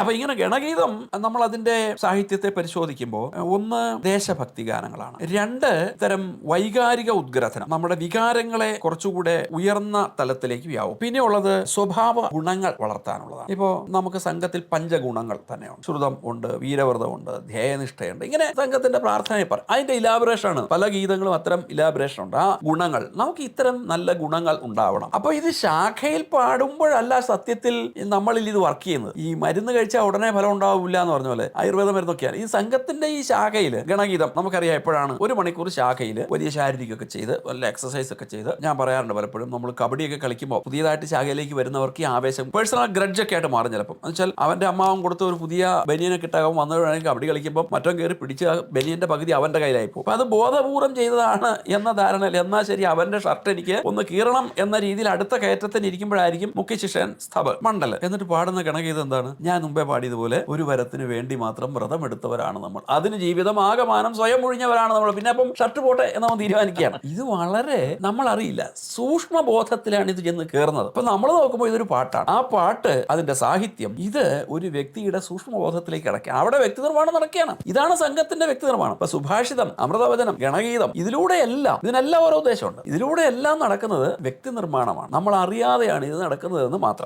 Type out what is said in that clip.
അപ്പൊ ഇങ്ങനെ ഗണഗീതം നമ്മൾ അതിന്റെ സാഹിത്യത്തെ പരിശോധിക്കുമ്പോൾ ഒന്ന് ദേശഭക്തി ഗാനങ്ങളാണ്, രണ്ട് ഇത്തരം വൈകാരിക ഉദ്ഗ്രഥനം, നമ്മുടെ വികാരങ്ങളെ കുറച്ചുകൂടെ ഉയർന്ന തലത്തിലേക്ക് വ്യാവും. പിന്നെ ഉള്ളത് സ്വഭാവ ഗുണങ്ങൾ വളർത്താനുള്ളതാണ്. ഇപ്പോൾ നമുക്ക് സംഘത്തിൽ പഞ്ചഗുണങ്ങൾ തന്നെയുണ്ട്. ശ്രുതം ഉണ്ട്, വീരവ്രതം ഉണ്ട്, ധ്യേയനിഷ്ഠയുണ്ട്. ഇങ്ങനെ സംഘത്തിന്റെ പ്രാർത്ഥനയെ പറയും. അതിന്റെ ഇലാബറേഷൻ ആണ്. പല ഗീതങ്ങളും അത്തരം ഇലാബറേഷൻ ഉണ്ട്. ആ ഗുണങ്ങൾ, നമുക്ക് ഇത്തരം നല്ല ഗുണങ്ങൾ ഉണ്ടാവണം. അപ്പൊ ഇത് ശാഖയിൽ പാടുമ്പോഴല്ല സത്യത്തിൽ നമ്മളിൽ ഇത് വർക്ക് ചെയ്യുന്നത്. ഈ മരുന്ന് കഴിച്ചാൽ ഉടനെ ഫലം ഉണ്ടാവില്ല എന്ന് പറഞ്ഞ പോലെ ആയുർവേദ മരുന്നൊക്കെയാണ്. ഈ സംഘത്തിന്റെ ഈ ശാഖയിൽ ഗണഗീതം നമുക്കറിയാം എപ്പോഴാണ് 1 മണിക്കൂർ ശാഖയിൽ വലിയ ശാരീരികമൊക്കെ ചെയ്ത് വല്ല എക്സസൈസ് ഒക്കെ ചെയ്ത്, ഞാൻ പറയാറുണ്ട് പലപ്പോഴും, നമ്മൾ കബഡിയൊക്കെ കളിക്കുമ്പോൾ പുതിയതായിട്ട് ശാഖയിലേക്ക് വരുന്നവർക്ക് ഈ ആവേശം പേഴ്സണൽ ഗ്രഡ്ജ് ഒക്കെ ആയിട്ട് മാറും. ചിലപ്പം എന്ന് വെച്ചാൽ അവന്റെ അമ്മാവൻ കൊടുത്ത ഒരു പുതിയ ബനിയനെ കിട്ടാകും വന്നവരാണെങ്കിൽ കബഡി കളിക്കുമ്പോൾ മറ്റോ കയറി പിടിച്ച് ബനിയന്റെ പകുതി അവന്റെ കയ്യിലായി പോകും. അപ്പൊ അത് ബോധപൂർവ്വം ചെയ്തതാണ് എന്ന ധാരണയിൽ, എന്നാൽ ശരി അവന്റെ ഷർട്ട് എനിക്ക് ഒന്ന് കീറണം എന്ന രീതിയിൽ അടുത്ത കയറ്റത്തിന് ഇരിക്കുമ്പോഴായിരിക്കും മുഖ്യ ശിഷ്യൻ സ്തബ് മണ്ഡൽ എന്നിട്ട് പാടുന്ന ഗണഗീതം എന്താണ്? ഞാൻ മുമ്പേ പാടിയതുപോലെ ഒരു വരത്തിന് വേണ്ടി മാത്രം വ്രതമെടുത്തവരാണ് നമ്മൾ, അതിന് ജീവിതം ആകമാനം സ്വയം ഒഴിഞ്ഞവരാണ് നമ്മൾ, പിന്നെ അപ്പം ഷർട്ട് പോട്ടെ എന്ന് നമ്മൾ തീരുമാനിക്കുകയാണ്. ഇത് വളരെ നമ്മൾ അറിയില്ല, സൂക്ഷ്മ ബോധത്തിലാണ് ഇത് ചെന്ന് കയറുന്നത്. അപ്പൊ നമ്മൾ നോക്കുമ്പോൾ ഇതൊരു പാട്ടാണ്. ആ പാട്ട്, അതിന്റെ സാഹിത്യം, ഇത് ഒരു വ്യക്തിയുടെ സൂക്ഷ്മബോധത്തിലേക്ക് കിടക്കുക, അവിടെ വ്യക്തി നിർമ്മാണം നടക്കുകയാണ്. ഇതാണ് സംഘത്തിന്റെ വ്യക്തി നിർമ്മാണം. ഇപ്പൊ സുഭാഷിതം, അമൃതവചനം, ഗണഗീതം, ഇതിനെല്ലാം ഓരോ ഉദ്ദേശമുണ്ട്. ഇതിലൂടെ എല്ലാം നടക്കുന്നത് വ്യക്തി നിർമ്മാണമാണ്. നമ്മൾ അറിയാതെയാണ് ഇത് നടക്കുന്നതെന്ന് മാത്രം.